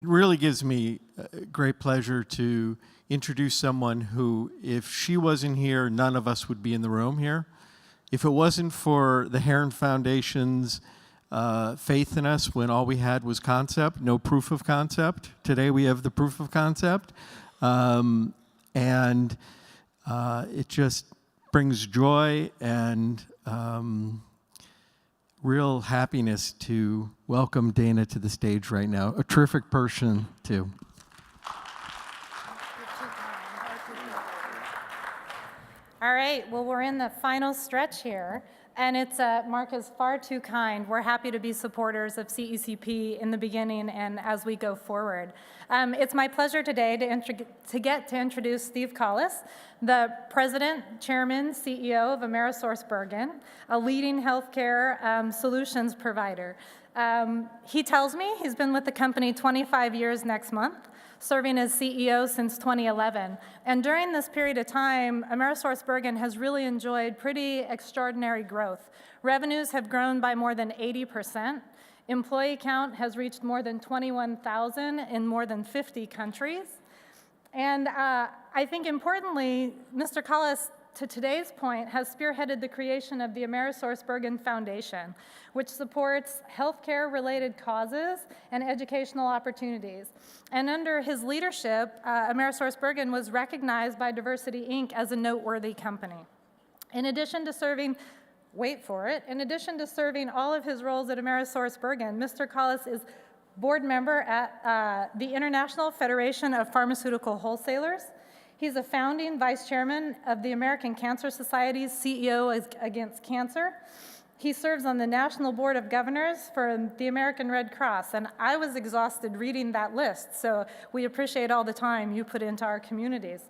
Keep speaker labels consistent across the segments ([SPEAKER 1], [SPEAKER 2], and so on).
[SPEAKER 1] It really gives me great pleasure to introduce someone who, if she wasn't here, none of us would be in the room here. If it wasn't for the Heron Foundation's faith in us when all we had was concept, no proof of concept. Today we have the proof of concept. And it just brings joy and real happiness to welcome Dana to the stage right now. A terrific person, too.
[SPEAKER 2] All right, well, we're in the final stretch here, and it's Mark is far too kind. We're happy to be supporters of CECP in the beginning and as we go forward. It's my pleasure today to get to introduce Steve Collis, the President, Chairman, CEO of AmerisourceBergen, a leading healthcare solutions provider. He tells me he's been with the company 25 years next month, serving as CEO since 2011. And during this period of time, AmerisourceBergen has really enjoyed pretty extraordinary growth. Revenues have grown by more than 80%. Employee count has reached more than 21,000 in more than 50 countries. And I think importantly, Mr. Collis, to today's point, has spearheaded the creation of the AmerisourceBergen Foundation, which supports healthcare-related causes and educational opportunities. And under his leadership, AmerisourceBergen was recognized by Diversity, Inc. as a noteworthy company. In addition to serving, wait for it, in addition to serving all of his roles at AmerisourceBergen, Mr. Collis is board member at the International Federation of Pharmaceutical Wholesalers. He's a founding vice chairman of the American Cancer Society's CEO Against Cancer. He serves on the National Board of Governors for the American Red Cross, and I was exhausted reading that list, so we appreciate all the time you put into our communities.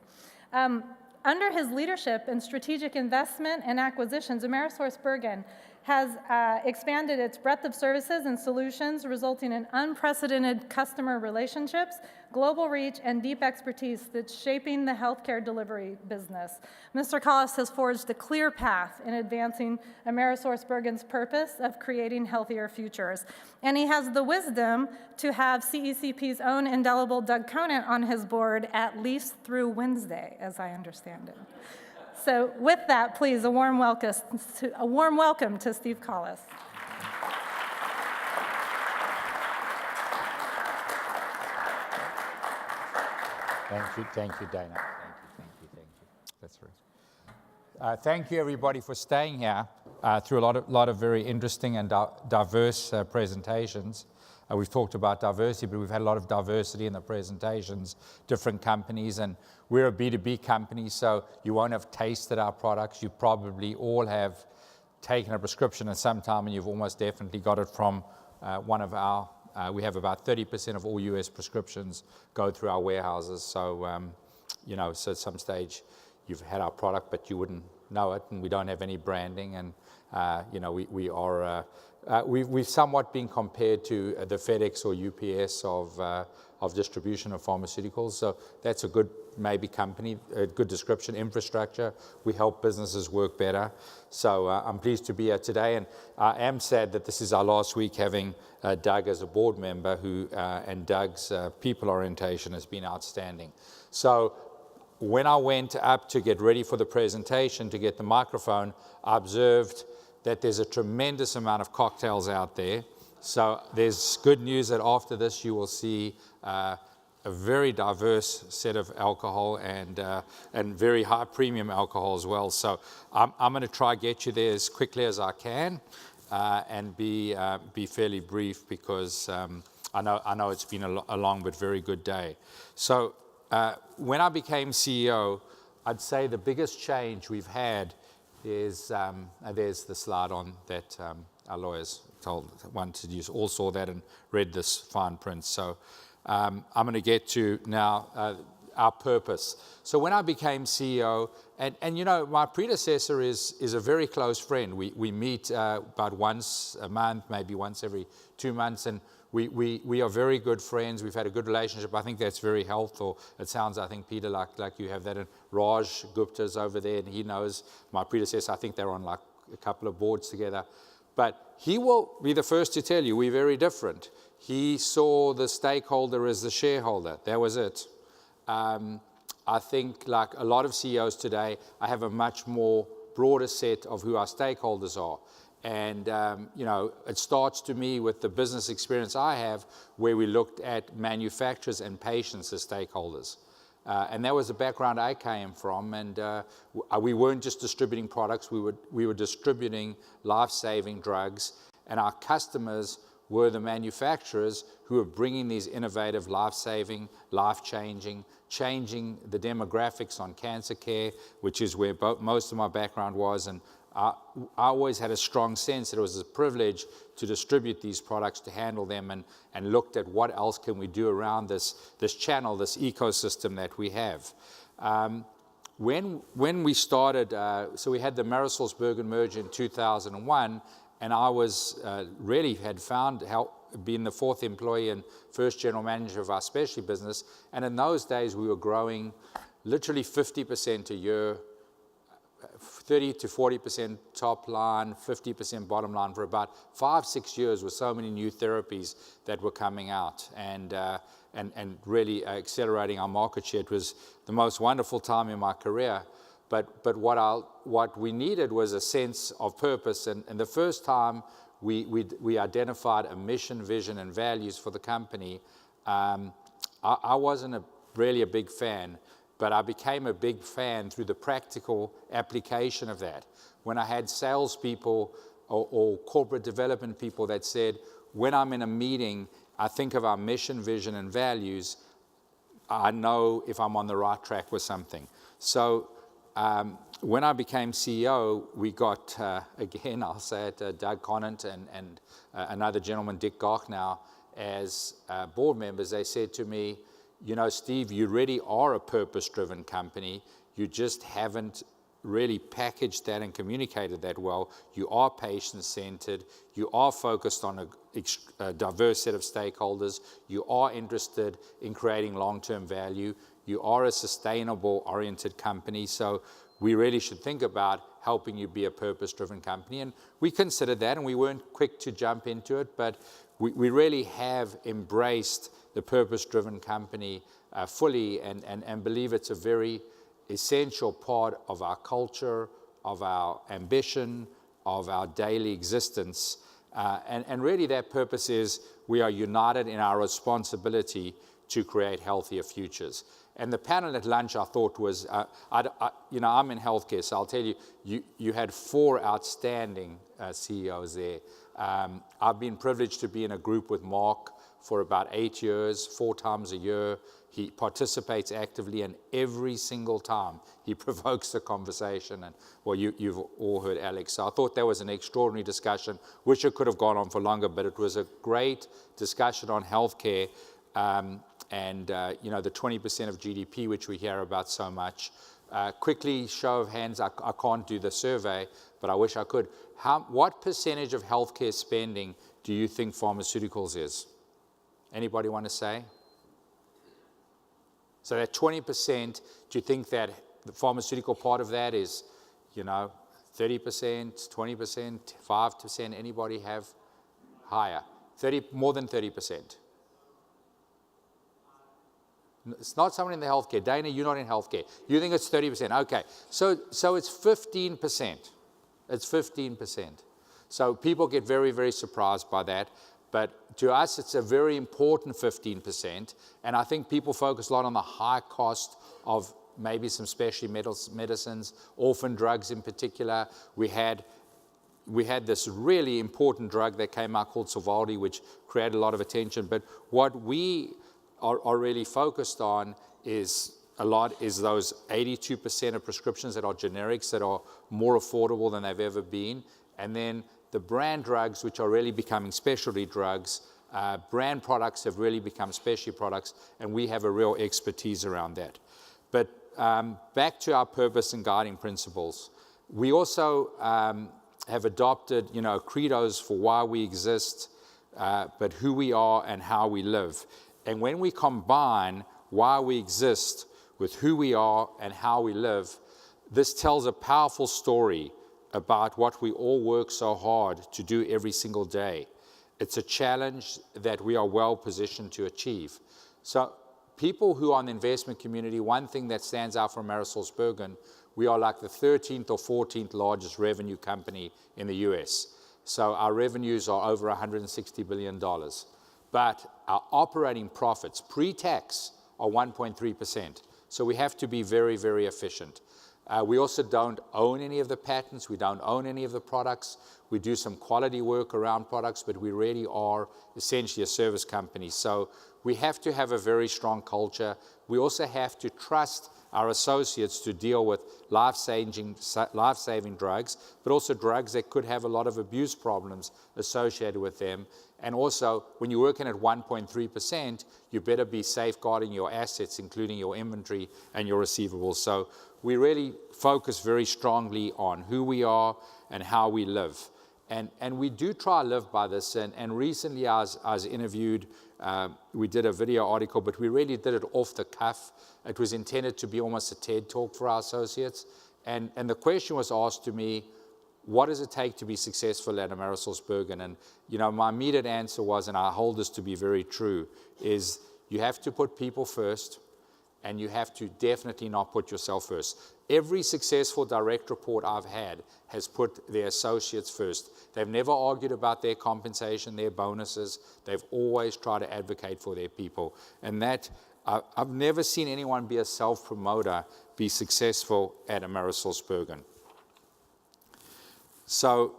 [SPEAKER 2] Under his leadership in strategic investment and acquisitions, AmerisourceBergen has expanded its breadth of services and solutions, resulting in unprecedented customer relationships, global reach, and deep expertise that's shaping the healthcare delivery business. Mr. Collis has forged a clear path in advancing AmerisourceBergen's purpose of creating healthier futures. And he has the wisdom to have CECP's own indelible Doug Conant on his board at least through Wednesday, as I understand it. So with that, please, a warm welcome to Steve Collis.
[SPEAKER 3] Thank you, Dana. Thank you. That's right. Thank you, everybody, for staying here through a lot of very interesting and diverse presentations. We've talked about diversity, but we've had a lot of diversity in the presentations, different companies, and we're a B2B company, so you won't have tasted our products. You probably all have taken a prescription at some time, and you've almost definitely got it from one of our, we have about 30% of all US prescriptions go through our warehouses, so, so at some stage you've had our product, but you wouldn't know it, and we don't have any branding, and, we've somewhat been compared to the FedEx or UPS of distribution of pharmaceuticals. So that's a good maybe company, a good description, infrastructure. We help businesses work better. So I'm pleased to be here today, and I am sad that this is our last week having Doug as a board member and Doug's people orientation has been outstanding. So when I went up to get ready for the presentation, to get the microphone, I observed that there's a tremendous amount of cocktails out there. So there's good news that after this you will see a very diverse set of alcohol and very high premium alcohol as well. So I'm going to try to get you there as quickly as I can and be fairly brief because I know it's been a long but very good day. So when I became CEO, I'd say the biggest change we've had is, there's the slide on that our lawyers wanted to use, all saw that and read this fine print. So I'm going to get to now our purpose. So when I became CEO, and my predecessor is a very close friend. We meet about once a month, maybe once every 2 months, and we are very good friends. We've had a good relationship. I think that's very helpful. It sounds, I think, Peter, like you have that. And Raj Gupta's over there, and he knows my predecessor. I think they're on like a couple of boards together. But he will be the first to tell you we're very different. he saw the stakeholder as the shareholder. That was it. I think, like a lot of CEOs today, I have a much more broader set of who our stakeholders are. And, it starts to me with the business experience I have, where we looked at manufacturers and patients as stakeholders. And that was the background I came from. And we weren't just distributing products, we were distributing life-saving drugs. And our customers were the manufacturers who were bringing these innovative, life-saving, life-changing, changing the demographics on cancer care, which is where most of my background was. And I always had a strong sense that it was a privilege to distribute these products, to handle them, and looked at what else can we do around this channel, this ecosystem that we have. When we started, so we had the AmerisourceBergen merger in 2001, and I was really had found being the fourth employee and first general manager of our specialty business. And in those days, we were growing literally 50% a year, 30 to 40% top line, 50% bottom line for about 5-6 years, with so many new therapies that were coming out and really accelerating our market share. It was the most wonderful time in my career. But what we needed was a sense of purpose. And the first time we identified a mission, vision, and values for the company, I wasn't really a big fan, but I became a big fan through the practical application of that. When I had salespeople or corporate development people that said, when I'm in a meeting, I think of our mission, vision, and values, I know if I'm on the right track with something. So when I became CEO, we got, again, I'll say it, Doug Conant and another gentleman, Dick Garknow, as board members. They said to me, Steve, you really are a purpose-driven company. You just haven't really packaged that and communicated that well. You are patient-centered. You are focused on a diverse set of stakeholders. You are interested in creating long-term value. You are a sustainable-oriented company. So we really should think about helping you be a purpose-driven company. And we considered that, and we weren't quick to jump into it, but we really have embraced the purpose-driven company fully and believe it's a very essential part of our culture, of our ambition, of our daily existence. And really that purpose is we are united in our responsibility to create healthier futures. And the panel at lunch, I thought, was, I'm in healthcare, so I'll tell you, you had 4 outstanding CEOs there. I've been privileged to be in a group with Mark for about 8 years, 4 times a year. He participates actively, and every single time he provokes the conversation. And well, you've all heard Alex. So I thought that was an extraordinary discussion. Wish it could have gone on for longer, but it was a great discussion on healthcare. The 20% of GDP, which we hear about so much. Quickly, show of hands, I can't do the survey, but I wish I could. What percentage of healthcare spending do you think pharmaceuticals is? Anybody want to say? So that 20%, do you think that the pharmaceutical part of that is, 30%, 20%, 5%? Anybody have higher? More than 30%. It's not someone in the healthcare. Dana, you're not in healthcare. You think it's 30%. Okay. So it's 15%. It's 15%. So people get very, very surprised by that. But to us, it's a very important 15%. And I think people focus a lot on the high cost of maybe some specialty medicines, orphan drugs in particular. We had this really important drug that came out called Sovaldi, which created a lot of attention. But what we are really focused on is those 82% of prescriptions that are generics that are more affordable than they've ever been. And then the brand drugs, which are really becoming specialty drugs. Brand products have really become specialty products, and we have a real expertise around that. But back to our purpose and guiding principles. We also have adopted, credos for why we exist, but who we are and how we live. And when we combine why we exist with who we are and how we live, this tells a powerful story about what we all work so hard to do every single day. it's a challenge that we are well positioned to achieve. So people who are in the investment community, one thing that stands out for AmerisourceBergen, we are like the 13th or 14th largest revenue company in the US. So our revenues are over $160 billion. But our operating profits, pre-tax, are 1.3%. So we have to be very, very efficient. We also don't own any of the patents. We don't own any of the products. We do some quality work around products, but we really are essentially a service company. So we have to have a very strong culture. We also have to trust our associates to deal with life-saving drugs, but also drugs that could have a lot of abuse problems associated with them. And also, when you're working at 1.3%, you better be safeguarding your assets, including your inventory and your receivables. So we really focus very strongly on who we are and how we live. And we do try to live by this. And recently I was interviewed, we did a video article, but we really did it off the cuff. It was intended to be almost a TED Talk for our associates. And the question was asked to me, what does it take to be successful at AmerisourceBergen? And my immediate answer was, and I hold this to be very true, is you have to put people first, and you have to definitely not put yourself first. Every successful direct report I've had has put their associates first. They've never argued about their compensation, their bonuses. They've always tried to advocate for their people. And that, I've never seen anyone be a self-promoter be successful at AmerisourceBergen. So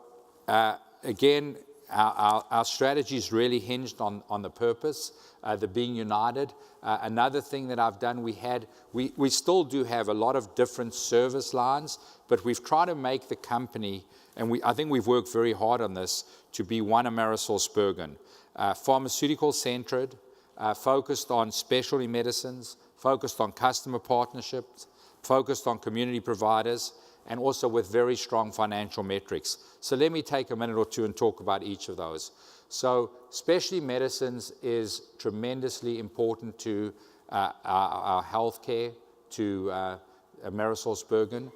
[SPEAKER 3] again, our strategy is really hinged on the purpose, the being united. Another thing that I've done, we still do have a lot of different service lines, but we've tried to make the company, and I think we've worked very hard on this, to be one AmerisourceBergen. Pharmaceutical-centered, focused on specialty medicines, focused on customer partnerships, focused on community providers, and also with very strong financial metrics. So let me take a minute or two and talk about each of those. So specialty medicines is tremendously important to our healthcare, to AmerisourceBergen.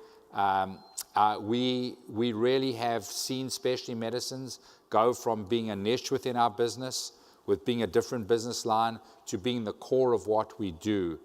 [SPEAKER 3] We really have seen specialty medicines go from being a niche within our business, with being a different business line, to being the core of what we do.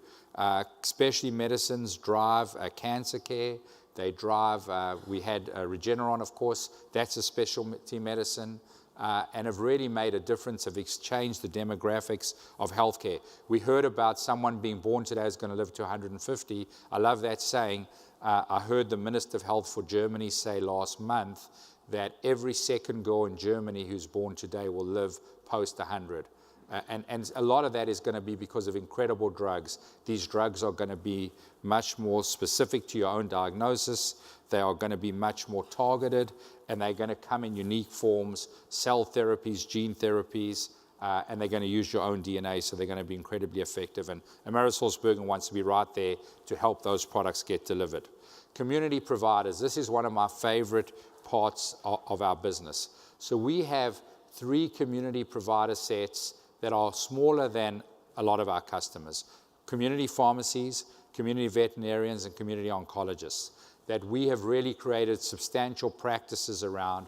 [SPEAKER 3] Specialty medicines drive cancer care. They drive, we had Regeneron, of course, that's a specialty medicine, and have really made a difference, have changed the demographics of healthcare. We heard about someone being born today is going to live to 150. I love that saying. I heard the Minister of Health for Germany say last month that every second girl in Germany who's born today will live post 100. And a lot of that is going to be because of incredible drugs. These drugs are going to be much more specific to your own diagnosis. They are going to be much more targeted, and they're going to come in unique forms, cell therapies, gene therapies, and they're going to use your own DNA, so they're going to be incredibly effective. And AmerisourceBergen wants to be right there to help those products get delivered. Community providers. This is one of my favorite parts of our business. So we have 3 community provider sets that are smaller than a lot of our customers. Community pharmacies, community veterinarians, and community oncologists, that we have really created substantial practices around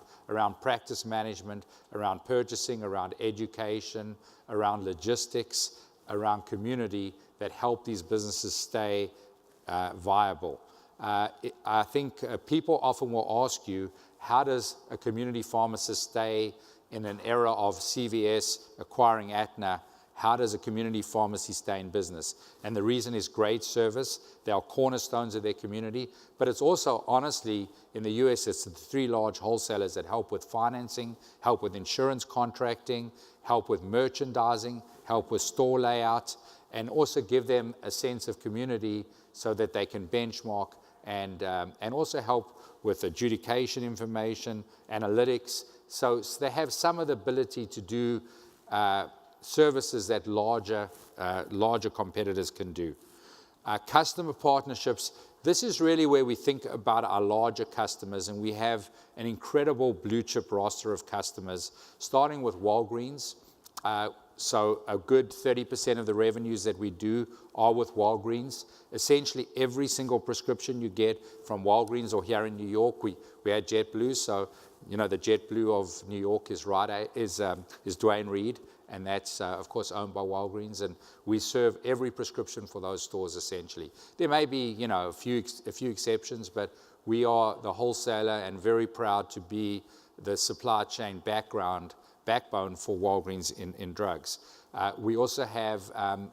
[SPEAKER 3] practice management, around purchasing, around education, around logistics, around community, that help these businesses stay viable. I think people often will ask you, how does a community pharmacist stay in an era of CVS acquiring Aetna? How does a community pharmacy stay in business? And the reason is great service. They are cornerstones of their community. But it's also, honestly, in the US, it's the 3 large wholesalers that help with financing, help with insurance contracting, help with merchandising, help with store layout, and also give them a sense of community so that they can benchmark and also help with adjudication information, analytics. So they have some of the ability to do services that larger competitors can do. Customer partnerships, this is really where we think about our larger customers, and we have an incredible blue chip roster of customers, starting with Walgreens. So a good 30% of the revenues that we do are with Walgreens. Essentially, every single prescription you get from Walgreens or here in New York, we had JetBlue. So, you know, the JetBlue of New York is Duane Reade, and that's, of course, owned by Walgreens. And we serve every prescription for those stores, essentially. There may be, you know, a few exceptions, but we are the wholesaler and very proud to be the supply chain backbone for Walgreens in drugs. We also have,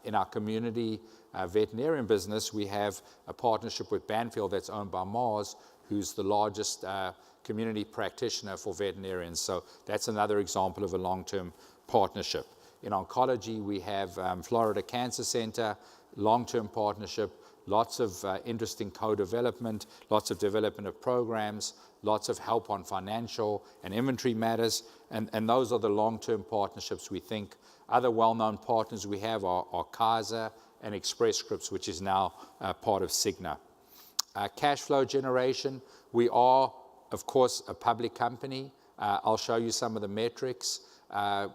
[SPEAKER 3] in our community veterinarian business, we have a partnership with Banfield that's owned by Mars, who's the largest community practitioner for veterinarians. So that's another example of a long-term partnership. In oncology, we have Florida Cancer Center, long-term partnership, lots of interesting co-development, lots of development of programs, lots of help on financial and inventory matters, and those are the long-term partnerships we think. Other well-known partners we have are Kaiser and Express Scripts, which is now part of Cigna. Cash flow generation, we are, of course, a public company. I'll show you some of the metrics.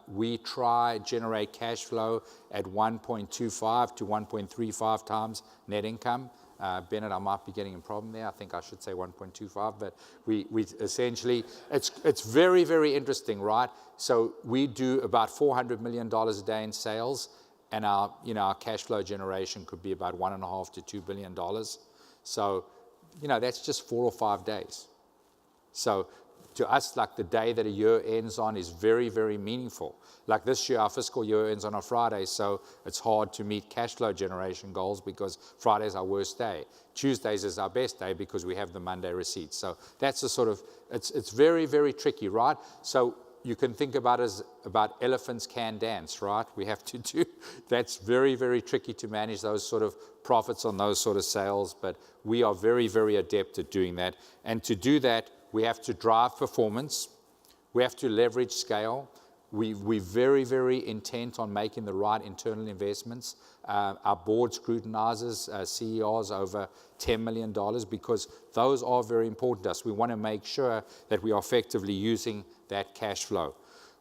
[SPEAKER 3] We try generate cash flow at 1.25 to 1.35 times net income. Bennett, I might be getting a problem there. I think I should say 1.25, but we essentially, it's very, very interesting, right? So we do about $400 million a day in sales, and our cash flow generation could be about $1.5 to $2 billion. So, that's just 4 or 5 days. So to us, like the day that a year ends on is very, very meaningful. Like this year, our fiscal year ends on a Friday, so it's hard to meet cash flow generation goals because Friday is our worst day. Tuesdays is our best day because we have the Monday receipts. So that's a sort of, it's very, very tricky, right? So you can think about it as about elephants can dance, right? We have to do, that's very, very tricky to manage those sort of profits on those sort of sales, but we are very, very adept at doing that. And to do that, we have to drive performance. We have to leverage scale. We're very, very intent on making the right internal investments. Our board scrutinizes CERs over $10 million because those are very important to us. We want to make sure that we are effectively using that cash flow.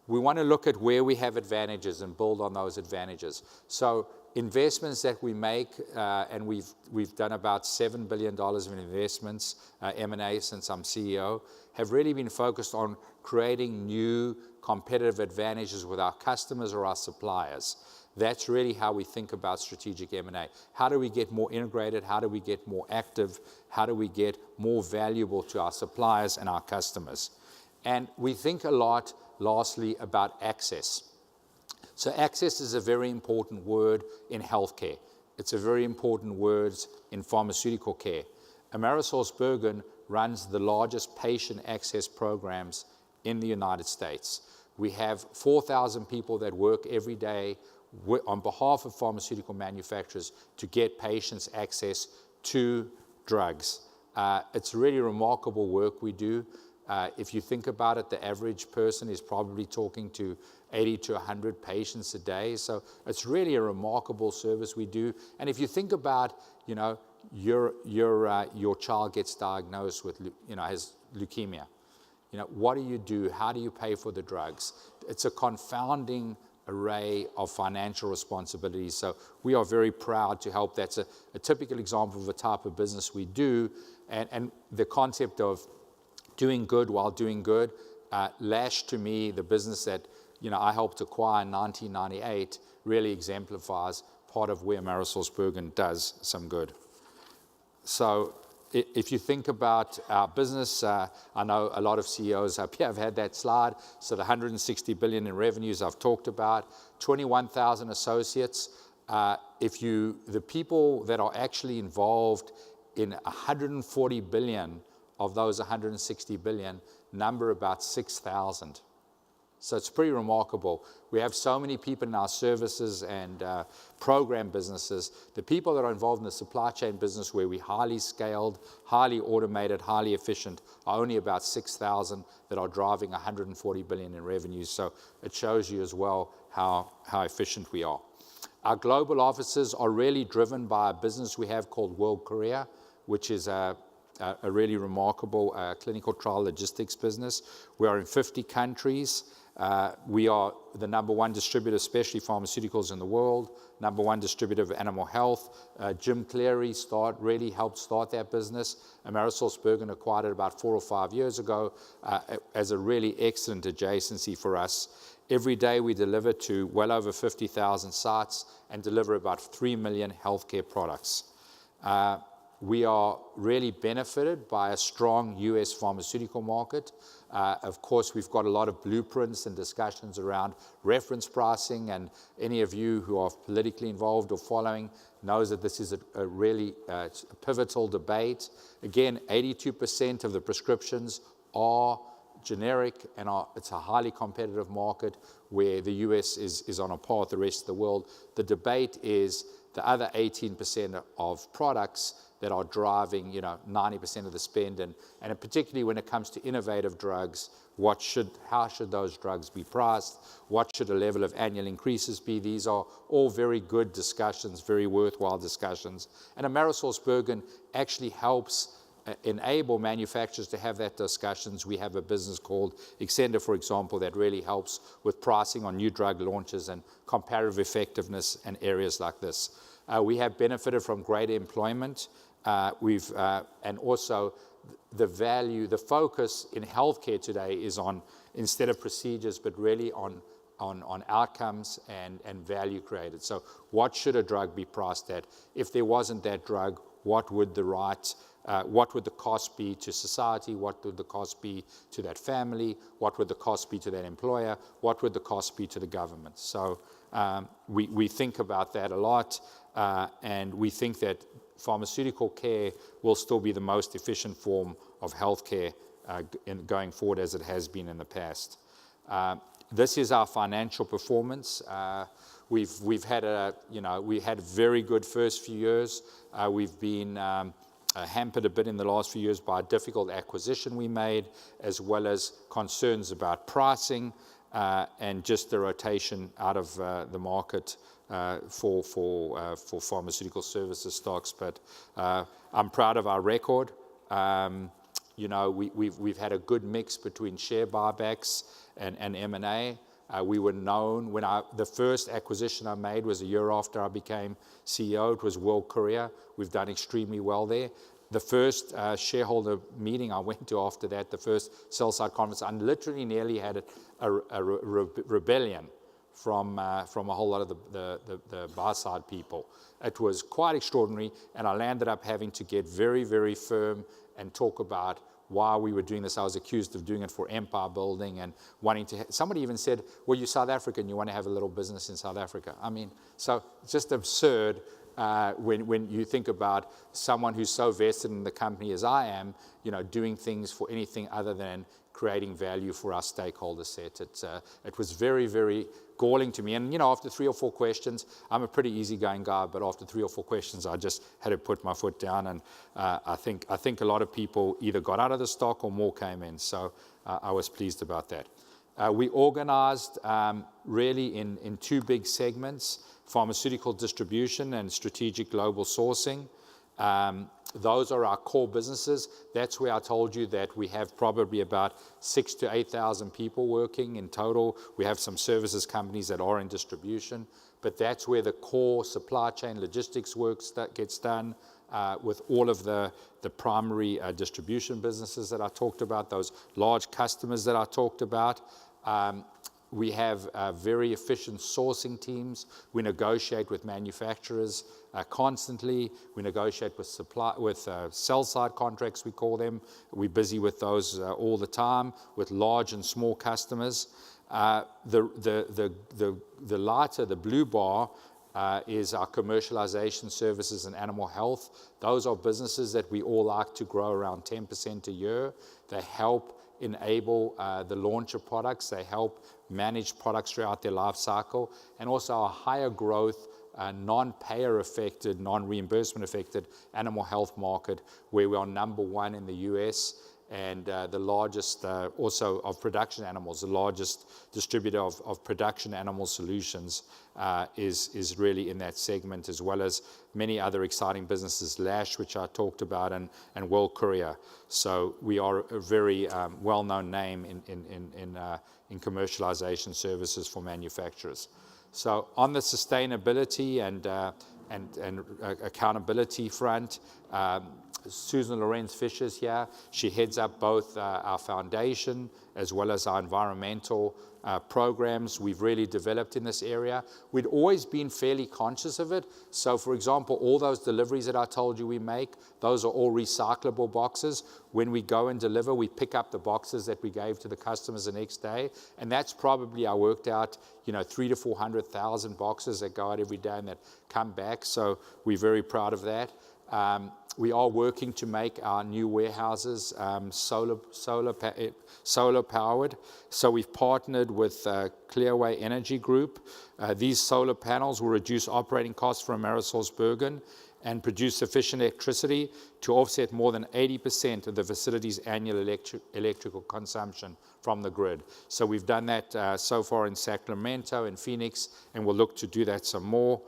[SPEAKER 3] We want to look at where we have advantages and build on those advantages. So investments that we make, and we've done about $7 billion in investments, M&A since I'm CEO, have really been focused on creating new competitive advantages with our customers or our suppliers. That's really how we think about strategic M&A. How do we get more integrated? How do we get more active? How do we get more valuable to our suppliers and our customers? And we think a lot, lastly, about access. So access is a very important word in healthcare. It's a very important word in pharmaceutical care. AmerisourceBergen runs the largest patient access programs in the United States. We have 4,000 people that work every day on behalf of pharmaceutical manufacturers to get patients access to drugs. It's really remarkable work we do. If you think about it, the average person is probably talking to 80 to 100 patients a day. So it's really a remarkable service we do. And if you think about, your child gets diagnosed with, has leukemia. What do? How do you pay for the drugs? It's a confounding array of financial responsibilities. So we are very proud to help. That's a typical example of the type of business we do. And the concept of doing good while doing good. Lash, to me, the business that I helped acquire in 1998, really exemplifies part of where AmerisourceBergen does some good. So if you think about our business, I know a lot of CEOs up here have had that slide. So the $160 billion in revenues I've talked about, 21,000 associates. The people that are actually involved in 140 billion of those 160 billion number about 6,000. So it's pretty remarkable. We have so many people in our services and program businesses. The people that are involved in the supply chain business where we're highly scaled, highly automated, highly efficient are only about 6,000 that are driving 140 billion in revenues. So it shows you as well how efficient we are. Our global offices are really driven by a business we have called World Courier, which is a really remarkable clinical trial logistics business. We are in 50 countries. We are the #1 distributor of specialty pharmaceuticals in the world, #1 distributor of animal health. Jim Cleary really helped start that business. AmerisourceBergen acquired it about 4 or 5 years ago as a really excellent adjacency for us. Every day we deliver to well over 50,000 sites and deliver about 3 million healthcare products. We are really benefited by a strong U.S. pharmaceutical market. Of course, we've got a lot of blueprints and discussions around reference pricing, and any of you who are politically involved or following knows that this is a really pivotal debate. Again, 82% of the prescriptions are generic, and it's a highly competitive market where the U.S. is on a par with the rest of the world. The debate is the other 18% of products that are driving 90% of the spend, and particularly when it comes to innovative drugs, how should those drugs be priced? What should the level of annual increases be? These are all very good discussions, very worthwhile discussions. And AmerisourceBergen actually helps enable manufacturers to have that discussions. We have a business called Extender, for example, that really helps with pricing on new drug launches and comparative effectiveness and areas like this. We have benefited from greater employment. And also the focus in healthcare today is on, instead of procedures, but really on outcomes and value created. So what should a drug be priced at? If there wasn't that drug, what would the cost be to society? What would the cost be to that family? What would the cost be to that employer? What would the cost be to the government? So we think about that a lot, and we think that pharmaceutical care will still be the most efficient form of healthcare going forward, as it has been in the past. This is our financial performance. We've had we had very good first few years. We've been hampered a bit in the last few years by a difficult acquisition we made, as well as concerns about pricing and just the rotation out of the market for pharmaceutical services stocks. But I'm proud of our record. We've had a good mix between share buybacks and M&A. We were known when the first acquisition I made was a year after I became CEO. It was World Courier. We've done extremely well there. The first shareholder meeting I went to after that, the first sell-side conference, I literally nearly had a rebellion from a whole lot of the buy-side people. It was quite extraordinary, and I landed up having to get very, very firm and talk about why we were doing this. I was accused of doing it for empire building and wanting to. Somebody even said, well, you're South African, you want to have a little business in South Africa. I mean, so it's just absurd when you think about someone who's so vested in the company as I am, doing things for anything other than creating value for our stakeholder set. It was very, very galling to me. And, after 3 or 4 questions, I'm a pretty easygoing guy, but after 3 or 4 questions, I just had to put my foot down. And I think a lot of people either got out of the stock or more came in. So I was pleased about that. We organized really in 2 big segments: pharmaceutical distribution and strategic global sourcing. Those are our core businesses. That's where I told you that we have probably about 6,000 to 8,000 people working in total. We have some services companies that are in distribution, but that's where the core supply chain logistics work gets done with all of the primary distribution businesses that I talked about, those large customers that I talked about. We have very efficient sourcing teams. We negotiate with manufacturers constantly. We negotiate with sell-side contracts, we call them. We're busy with those all the time with large and small customers. The lighter, the blue bar, is our commercialization services and animal health. Those are businesses that we all like to grow around 10% a year. They help enable the launch of products. They help manage products throughout their life cycle, and also a higher growth, non-payer affected, non-reimbursement affected animal health market, where we are #1 in the US and the largest also of production animals, the largest distributor of production animal solutions is really in that segment, as well as many other exciting businesses, Lash, which I talked about, and World Courier. So we are a very well-known name in commercialization services for manufacturers. So on the sustainability and accountability front, Susan Lorenz Fisher's here. She heads up both our foundation as well as our environmental programs we've really developed in this area. We'd always been fairly conscious of it. So, for example, all those deliveries that I told you we make, those are all recyclable boxes. When we go and deliver, we pick up the boxes that we gave to the customers the next day. And that's probably, I worked out, 300,000 to 400,000 boxes that go out every day and that come back. So we're very proud of that. We are working to make our new warehouses solar powered. So we've partnered with Clearway Energy Group. These solar panels will reduce operating costs for AmerisourceBergen and produce sufficient electricity to offset more than 80% of the facility's annual electrical consumption from the grid. So we've done that so far in Sacramento and Phoenix, and we'll look to do that some more.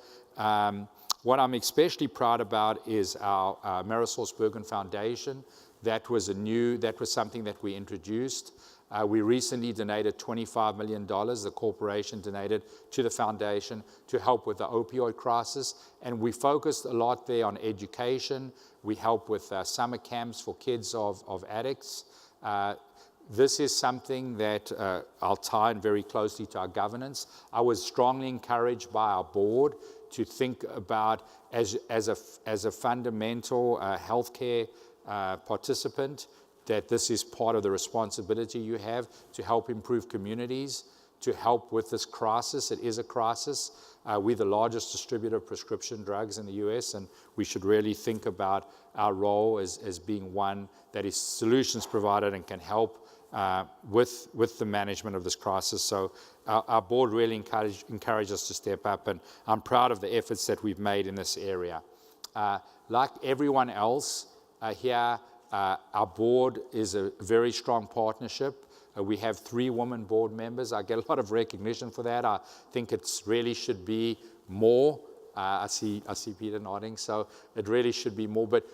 [SPEAKER 3] What I'm especially proud about is our AmerisourceBergen Foundation. That was something that we introduced. We recently donated $25 million, the corporation donated to the foundation to help with the opioid crisis. And we focused a lot there on education. We help with summer camps for kids of addicts. This is something that I'll tie in very closely to our governance. I was strongly encouraged by our board to think about as a fundamental healthcare participant, that this is part of the responsibility you have to help improve communities, to help with this crisis. It is a crisis. We're the largest distributor of prescription drugs in the US, and we should really think about our role as being one that is solutions provided and can help with the management of this crisis. So our board really encouraged us to step up, and I'm proud of the efforts that we've made in this area. Like everyone else here, our board is a very strong partnership. We have 3 women board members. I get a lot of recognition for that. I think it really should be more. I see Peter nodding, so it really should be more. But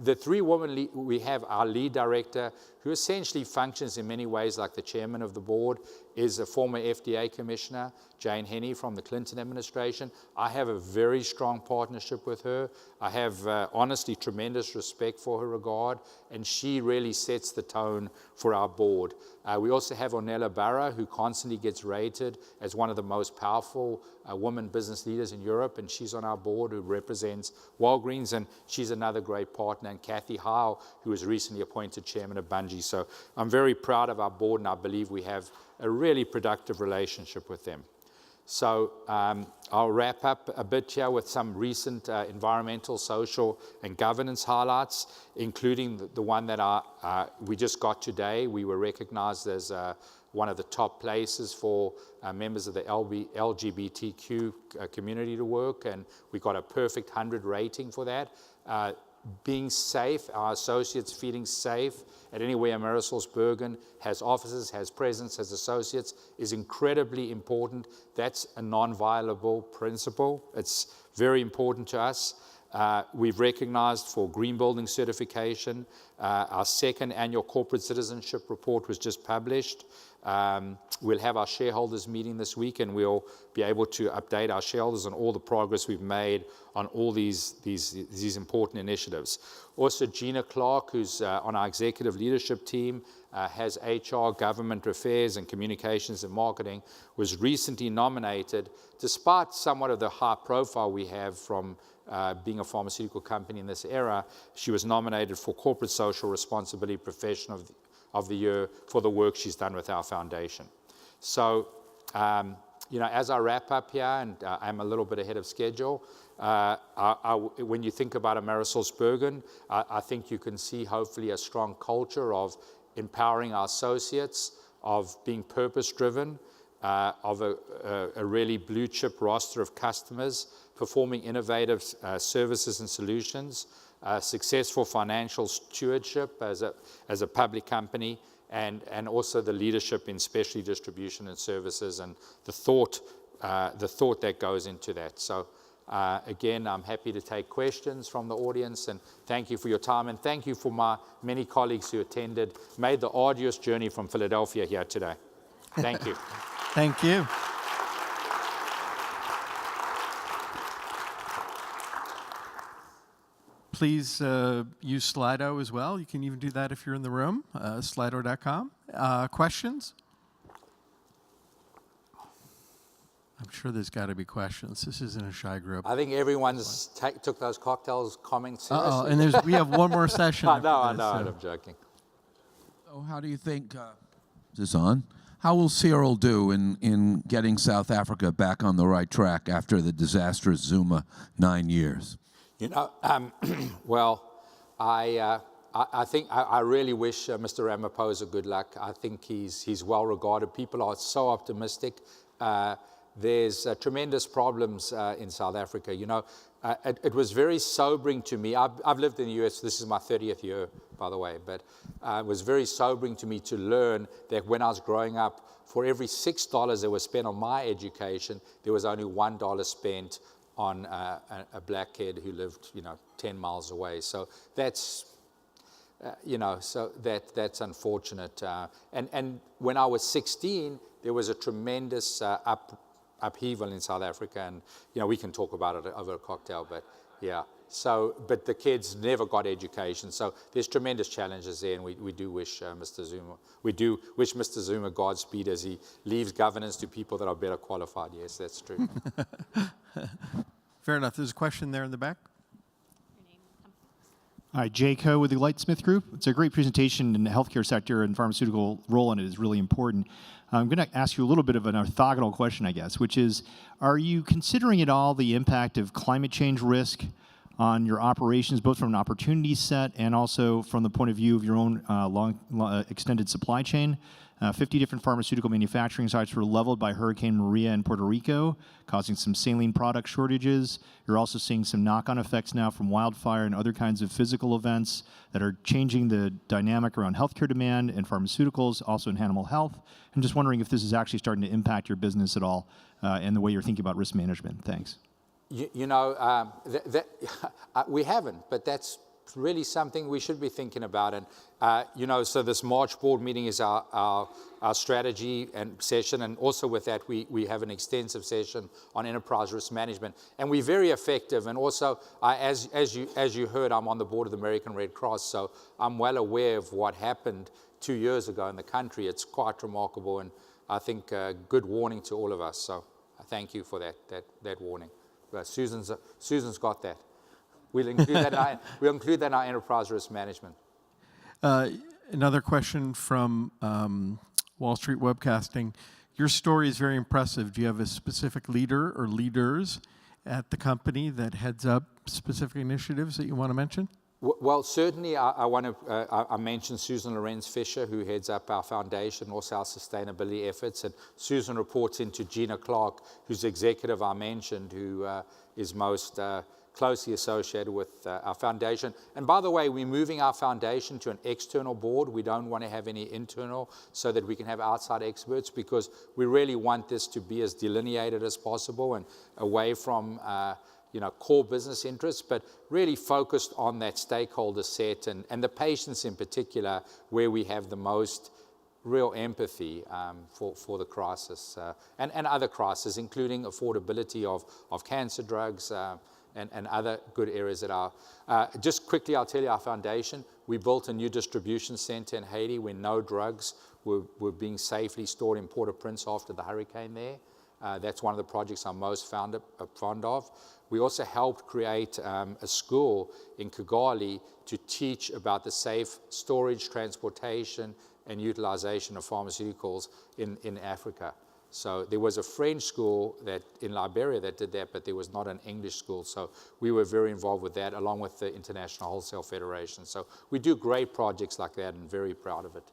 [SPEAKER 3] the 3 women, we have our lead director, who essentially functions in many ways like the chairman of the board, is a former FDA commissioner, Jane Henney from the Clinton administration. I have a very strong partnership with her. I have honestly tremendous respect for her regard, and she really sets the tone for our board. We also have Ornella Barra, who constantly gets rated as one of the most powerful women business leaders in Europe, and she's on our board, who represents Walgreens, and she's another great partner, and Kathy Howe, who was recently appointed chairman of Bungie. So I'm very proud of our board, and I believe we have a really productive relationship with them. So I'll wrap up a bit here with some recent environmental, social, and governance highlights, including the one that we just got today. We were recognized as one of the top places for members of the LGBTQ community to work, and we got a perfect 100 rating for that. Being safe, our associates feeling safe at anywhere AmerisourceBergen has offices, has presence, has associates, is incredibly important. That's a non-violable principle. It's very important to us. We've recognized for green building certification. Our 2nd annual corporate citizenship report was just published. We'll have our shareholders meeting this week, and we'll be able to update our shareholders on all the progress we've made on all these important initiatives. Also, Gina Clark, who's on our executive leadership team, has HR, government affairs, and communications and marketing, was recently nominated, despite somewhat of the high profile we have from being a pharmaceutical company in this era. She was nominated for Corporate Social Responsibility Professional of the Year for the work she's done with our foundation. So, as I wrap up here, and I'm a little bit ahead of schedule, when you think about AmerisourceBergen, I think you can see hopefully a strong culture of empowering our associates, of being purpose-driven, of a really blue-chip roster of customers, performing innovative services and solutions, successful financial stewardship as a public company, and also the leadership in specialty distribution and services, and the thought that goes into that. So again, I'm happy to take questions from the audience, and thank you for your time, and thank you for my many colleagues who attended, made the arduous journey from Philadelphia here today. Thank you.
[SPEAKER 1] Thank you. Please use Slido as well. You can even do that if you're in the room, slido.com. Questions? I'm sure there's got to be questions. This isn't a shy group.
[SPEAKER 3] I think everyone's took those cocktails comments seriously.
[SPEAKER 1] And we have one more session.
[SPEAKER 3] I know, I'm joking.
[SPEAKER 4] So how do you think, is this on? How will Cyril do in getting South Africa back on the right track after the disastrous Zuma 9 years?
[SPEAKER 3] You know, well, I think I really wish Mr. Ramaphosa good luck. I think he's well regarded. People are so optimistic. There's tremendous problems in South Africa. You know, it was very sobering to me. I've lived in the U.S. This is my 30th year, by the way. But it was very sobering to me to learn that when I was growing up, for every $6 that was spent on my education, there was only $1 spent on a black kid who lived, 10 miles away. So that's, that's unfortunate. And when I was 16, there was a tremendous upheaval in South Africa, and we can talk about it over a cocktail, but yeah. So, but the kids never got education. So there's tremendous challenges there, and we do wish Mr. Zuma Godspeed as he leaves governance to people that are better qualified. Yes, that's true.
[SPEAKER 1] Fair enough. There's a question there in the back.
[SPEAKER 5] Hi, Jay Coe with the Lightsmith Group. It's a great presentation, and the healthcare sector and pharmaceutical role in it is really important. I'm going to ask you a little bit of an orthogonal question, I guess, which is, are you considering at all the impact of climate change risk on your operations, both from an opportunity set and also from the point of view of your own extended supply chain? 50 different pharmaceutical manufacturing sites were leveled by Hurricane Maria in Puerto Rico, causing some saline product shortages. You're also seeing some knock-on effects now from wildfire and other kinds of physical events that are changing the dynamic around healthcare demand and pharmaceuticals, also in animal health. I'm just wondering if this is actually starting to impact your business at all and the way you're thinking about risk management. Thanks.
[SPEAKER 3] We haven't, but that's really something we should be thinking about. And, so this March board meeting is our strategy and session. And also with that, we have an extensive session on enterprise risk management. And we're very effective. And also, as you heard, I'm on the board of the American Red Cross. So I'm well aware of what happened 2 years ago in the country. It's quite remarkable. And I think a good warning to all of us. So thank you for that warning. Susan's got that. We'll include that in our enterprise risk management.
[SPEAKER 1] Another question from Wall Street Webcasting. Your story is very impressive. Do you have a specific leader or leaders at the company that heads up specific initiatives that you want to mention?
[SPEAKER 3] Well, certainly I want to I mentioned Susan Lorenz Fisher, who heads up our foundation, also our sustainability efforts. And Susan reports into Gina Clark, who's the executive I mentioned, who is most closely associated with our foundation. And by the way, we're moving our foundation to an external board. We don't want to have any internal, so that we can have outside experts, because we really want this to be as delineated as possible and away from core business interests, but really focused on that stakeholder set and the patients in particular, where we have the most real empathy for the crisis and other crises, including affordability of cancer drugs and other good areas that are. Just quickly, I'll tell you our foundation. We built a new distribution center in Haiti where no drugs were being safely stored in Port-au-Prince after the hurricane there. That's one of the projects I'm most fond of. We also helped create a school in Kigali to teach about the safe storage, transportation, and utilization of pharmaceuticals in Africa. So there was a French school in Liberia that did that, but there was not an English school. So we were very involved with that, along with the International Wholesale Federation. So we do great projects like that, and very proud of it.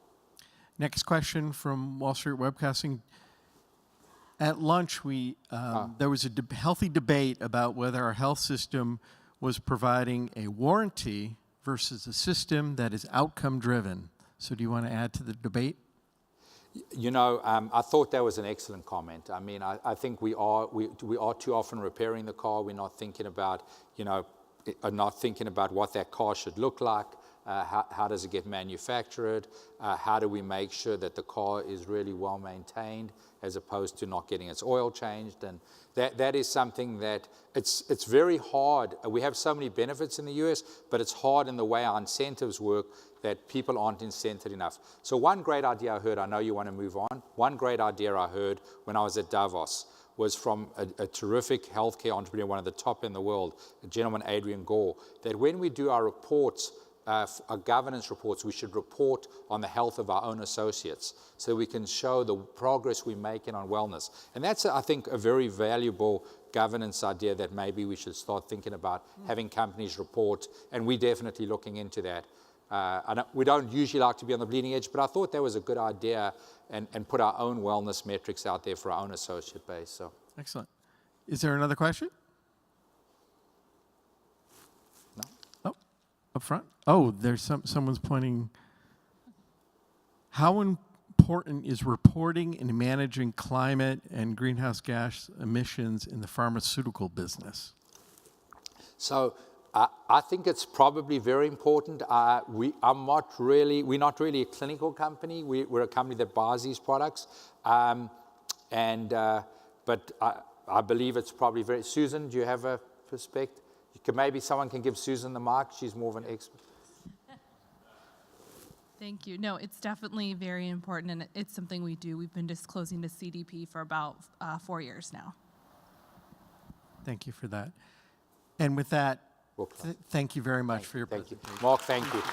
[SPEAKER 1] Next question from Wall Street Webcasting. At lunch, there was a healthy debate about whether our health system was providing a warranty versus a system that is outcome-driven. So do you want to add to the debate?
[SPEAKER 3] You know, I thought that was an excellent comment. I mean, I think we are too often repairing the car. We're not thinking about, not thinking about what that car should look like. How does it get manufactured? How do we make sure that the car is really well maintained as opposed to not getting its oil changed? And that is something that it's very hard. We have so many benefits in the US, but it's hard in the way our incentives work that people aren't incented enough. So one great idea I heard, I know you want to move on, one great idea I heard when I was at Davos was from a terrific healthcare entrepreneur, one of the top in the world, a gentleman, Adrian Gore, that when we do our reports, our governance reports, we should report on the health of our own associates so we can show the progress we're making on wellness. And that's, I think, a very valuable governance idea that maybe we should start thinking about having companies report, and we're definitely looking into that. We don't usually like to be on the bleeding edge, but I thought that was a good idea and put our own wellness metrics out there for our own associate base. So.
[SPEAKER 1] Excellent. Is there another question?
[SPEAKER 3] No.
[SPEAKER 1] Oh, up front? Oh, there's someone's pointing. How important is reporting and managing climate and greenhouse gas emissions in the pharmaceutical business?
[SPEAKER 3] So I think it's probably very important. We're not really a clinical company. We're a company that buys these products. But I believe it's probably very... Susan, do you have a perspective? Maybe someone can give Susan the mic. She's more of an expert.
[SPEAKER 6] Thank you. No, it's definitely very important, and it's something we do. We've been disclosing to CDP for about 4 years now.
[SPEAKER 1] Thank you for that. And with that,
[SPEAKER 3] Well,
[SPEAKER 1] thank you very much for your
[SPEAKER 3] thank you.
[SPEAKER 1] presentation.
[SPEAKER 3] Mark, thank you.